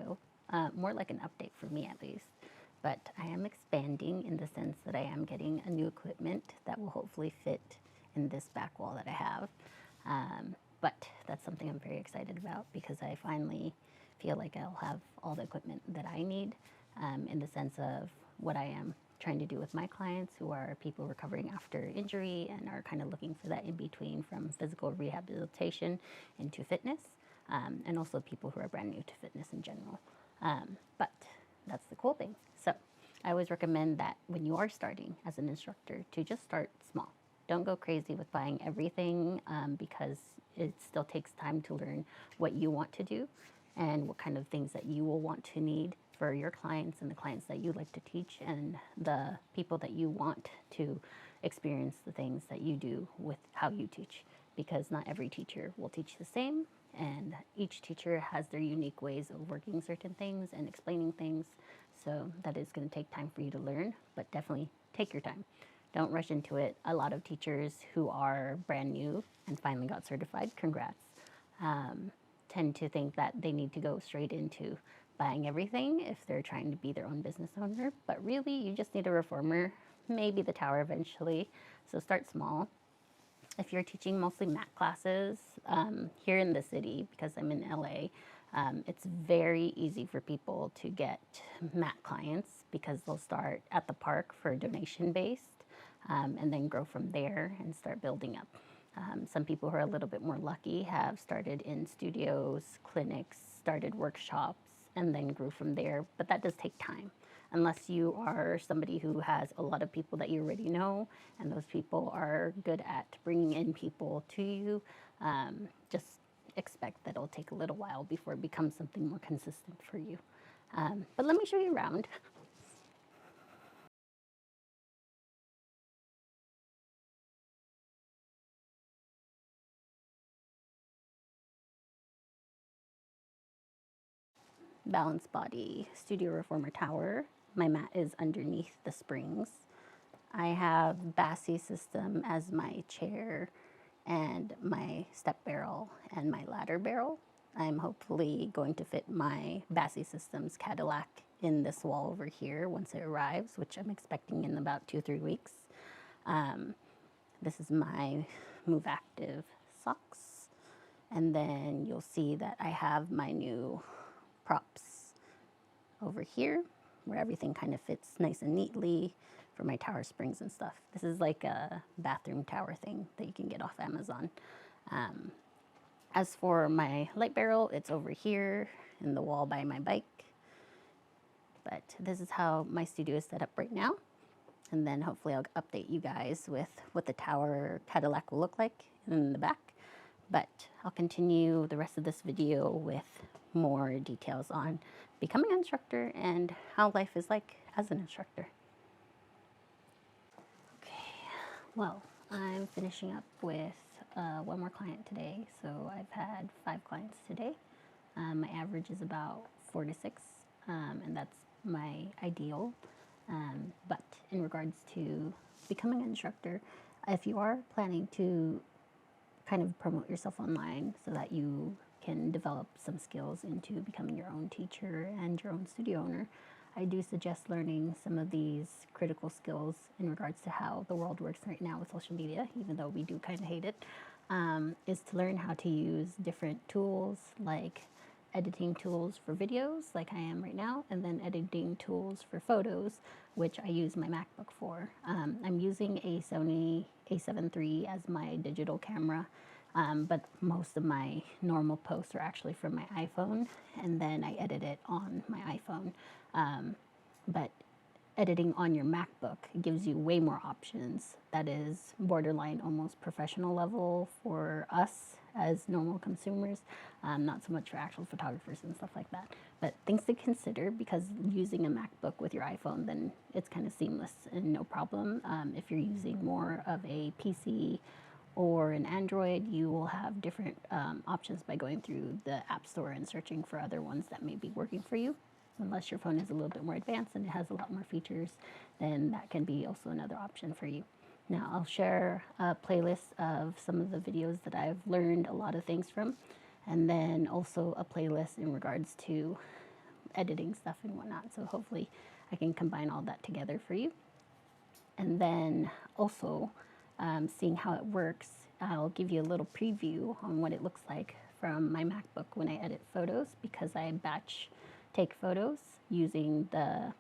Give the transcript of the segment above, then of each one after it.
video, more like an update for me at least. But I am expanding in the sense that I am getting a new equipment that will hopefully fit in this back wall that I have. But that's something I'm very excited about because I finally feel like I'll have all the equipment that I need, in the sense of what I am trying to do with my clients who are people recovering after injury and are kind of looking for that in between from physical rehabilitation into fitness, and also people who are brand new to fitness in general. But that's the cool thing. So I always recommend that when you are starting as an instructor to just start small. Don't go crazy with buying everything, because it still takes time to learn what you want to do and what kind of things that you will want to need for your clients and the clients that you like to teach and the people that you want to experience the things that you do with how you teach, because not every teacher will teach the same, and each teacher has their unique ways of working certain things and explaining things. So that is going to take time for you to learn, but definitely take your time. Don't rush into it. A lot of teachers who are brand new and finally got certified, congrats, tend to think that they need to go straight into buying everything if they're trying to be their own business owner. But really, you just need a reformer, maybe the tower eventually. So start small. If you're teaching mostly mat classes, here in the city, because I'm in LA, it's very easy for people to get mat clients because they'll start at the park for donation based, and then grow from there and start building up. Some people who are a little bit more lucky have started in studios, clinics, started workshops, and then grew from there. But that does take time. Unless you are somebody who has a lot of people that you already know, and those people are good at bringing in people to you, just expect that it'll take a little while before it becomes something more consistent for you. But let me show you around. Balance Body Studio Reformer Tower. My mat is underneath the springs. I have Bassi system as my chair and my step barrel and my ladder barrel. I'm hopefully going to fit my Bassi systems Cadillac in this wall over here once it arrives, which I'm expecting in about 2-3 weeks. This is my Move Active socks. And then you'll see that I have my new props over here where everything kind of fits nice and neatly for my tower springs and stuff. This is like a bathroom tower thing that you can get off Amazon. As for my light barrel, it's over here in the wall by my bike. But this is how my studio is set up right now. And then hopefully I'll update you guys with what the tower Cadillac will look like in the back. But I'll continue the rest of this video with more details on becoming an instructor and how life is like as an instructor. Okay, well, I'm finishing up with one more client today. So I've had 5 clients today. My average is about 4 to 6, and that's my ideal. But in regards to becoming an instructor, if you are planning to kind of promote yourself online so that you can develop some skills into becoming your own teacher and your own studio owner, I do suggest learning some of these critical skills in regards to how the world works right now with social media, even though we do kind of hate it, is to learn how to use different tools like editing tools for videos like I am right now, and then editing tools for photos, which I use my MacBook for. I'm using a Sony a7 III as my digital camera, but most of my normal posts are actually from my iPhone, and then I edit it on my iPhone. But editing on your MacBook gives you way more options. That is borderline almost professional level for us as normal consumers, not so much for actual photographers and stuff like that. But things to consider, because using a MacBook with your iPhone, then it's kind of seamless and no problem. If you're using more of a PC or an Android, you will have different options by going through the App Store and searching for other ones that may be working for you. Unless your phone is a little bit more advanced and it has a lot more features, then that can be also another option for you. Now, I'll share a playlist of some of the videos that I've learned a lot of things from, and then also a playlist in regards to editing stuff and whatnot. So hopefully I can combine all that together for you. And then also seeing how it works, I'll give you a little preview on what it looks like from my MacBook when I edit photos, because I batch take photos using the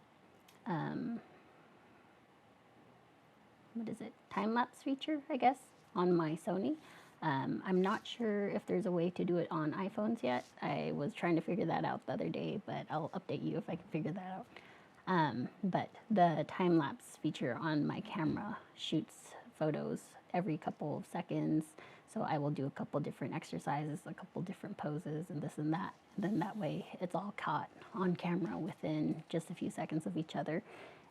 what is it, time-lapse feature, I guess, on my Sony. I'm not sure if there's a way to do it on iPhones yet. I was trying to figure that out the other day, but I'll update you if I can figure that out. But the time-lapse feature on my camera shoots photos every couple of seconds. So I will do a couple different exercises, a couple different poses, and this and that. And then that way it's all caught on camera within just a few seconds of each other.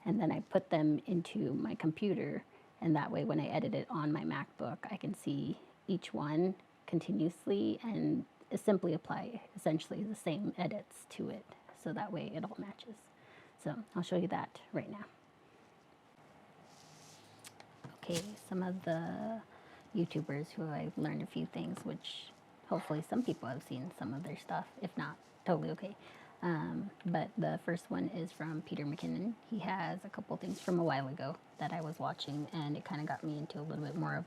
And then I put them into my computer, and that way when I edit it on my MacBook, I can see each one continuously and simply apply essentially the same edits to it. So that way it all matches. So I'll show you that right now. Okay, some of the YouTubers who I've learned a few things, which hopefully some people have seen some of their stuff. If not, totally okay. But the first one is from Peter McKinnon. He has a couple things from a while ago that I was watching, and it kind of got me into a little bit more of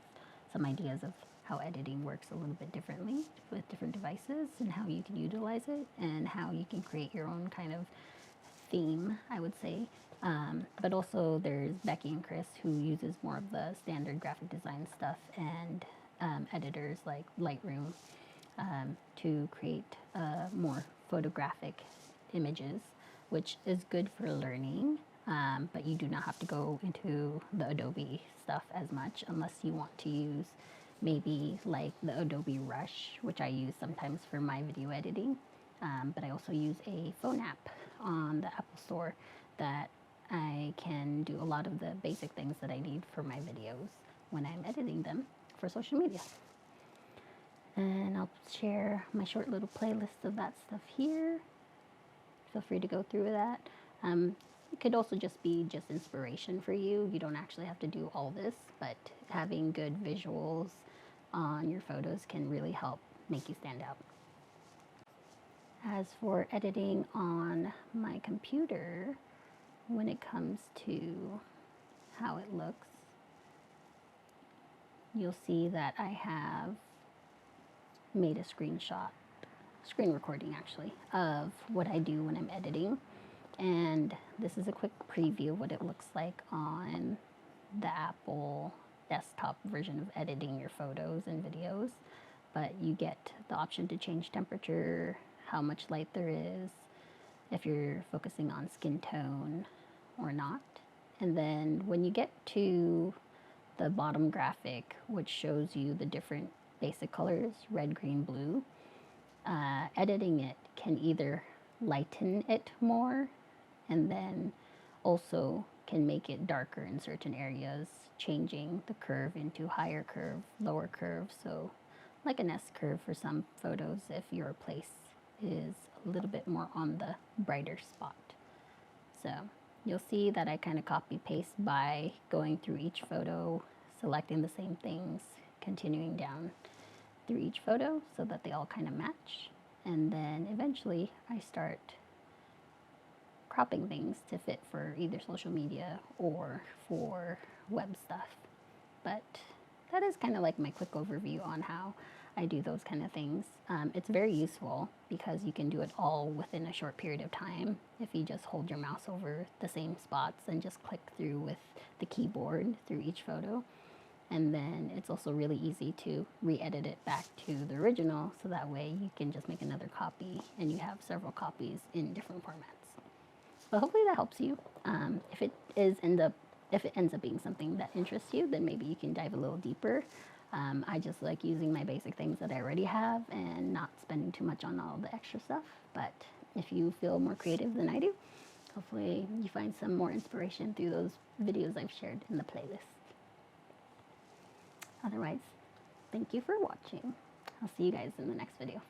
some ideas of how editing works a little bit differently with different devices, and how you can utilize it, and how you can create your own kind of theme, I would say. But also there's Becky and Chris, who uses more of the standard graphic design stuff and editors like Lightroom to create more photographic images, which is good for learning, but you do not have to go into the Adobe stuff as much unless you want to use maybe like the Adobe Rush, which I use sometimes for my video editing. But I also use a phone app on the Apple Store that I can do a lot of the basic things that I need for my videos when I'm editing them for social media. And I'll share my short little playlist of that stuff here. Feel free to go through that. It could also just be just inspiration for you. You don't actually have to do all this, but having good visuals on your photos can really help make you stand out. As for editing on my computer, when it comes to how it looks, you'll see that I have made a screen recording actually, of what I do when I'm editing. And this is a quick preview of what it looks like on the Apple desktop version of editing your photos and videos. But you get the option to change temperature, how much light there is, if you're focusing on skin tone or not. And then when you get to the bottom graphic, which shows you the different basic colors, red, green, blue, editing it can either lighten it more, and then also can make it darker in certain areas, changing the curve into higher curve, lower curve. So like an S curve for some photos if your place is a little bit more on the brighter spot. So you'll see that I kind of copy paste by going through each photo, selecting the same things, continuing down through each photo so that they all kind of match. And then eventually I start cropping things to fit for either social media or for web stuff. But that is kind of like my quick overview on how I do those kind of things. It's very useful because you can do it all within a short period of time if you just hold your mouse over the same spots and just click through with the keyboard through each photo. And then it's also really easy to re-edit it back to the original, so that way you can just make another copy and you have several copies in different formats. So hopefully that helps you. If it ends up being something that interests you, then maybe you can dive a little deeper. I just like using my basic things that I already have and not spending too much on all the extra stuff. But if you feel more creative than I do, hopefully you find some more inspiration through those videos I've shared in the playlist. Otherwise, thank you for watching. I'll see you guys in the next video.